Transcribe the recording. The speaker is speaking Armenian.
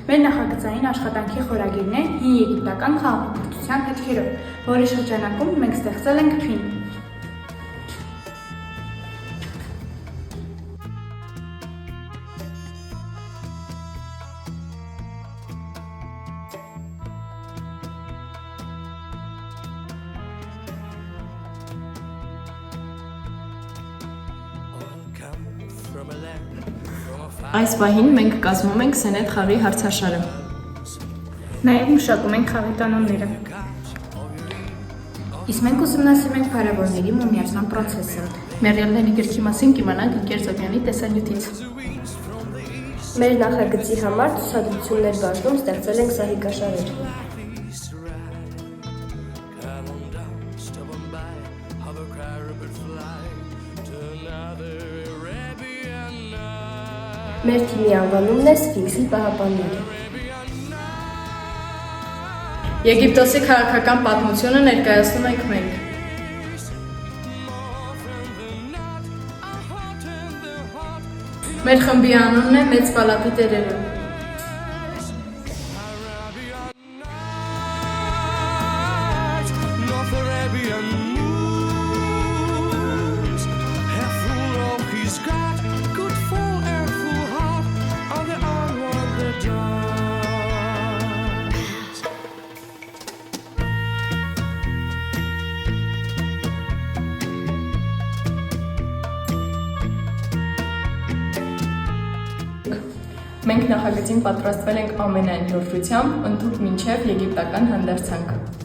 Մեր նախագծային աշխատանքի խորագիրն է հին եգիպտական քաղաքակրթության հետքերով, որի շրջանակում մենք ստեղծել ենք փին։ Այս պահին մենք կազմում ենք Սենետ խաղի հարցաշարը։ Նաև մշակում ենք խաղի կանոնները։ Իսկ մենք ուսումնասիրում ենք փարավորների մումիացման պրոցեսը։ Մեռյալների գրքի մասին կիմանանք Ընկեր Զոբյանի տեսանյութից։ Մեր նախագծի համար ցուցադրություններ բաժնում ստեղծել ենք սահիկաշարեր։ Մեր թիմի անվանումն է Սֆինքսի պահապանները։ Եգիպտոսի քաղաքական պատմությունը ներկայացնում ենք մենք։ Մեր խմբի անունն է Մեծ պալատի տերերը։ Մենք նախագծին պատրաստվել ենք ամենայն նորոգությամբ, ընդհուպ մինչև եգիպտական հանդերձանքը։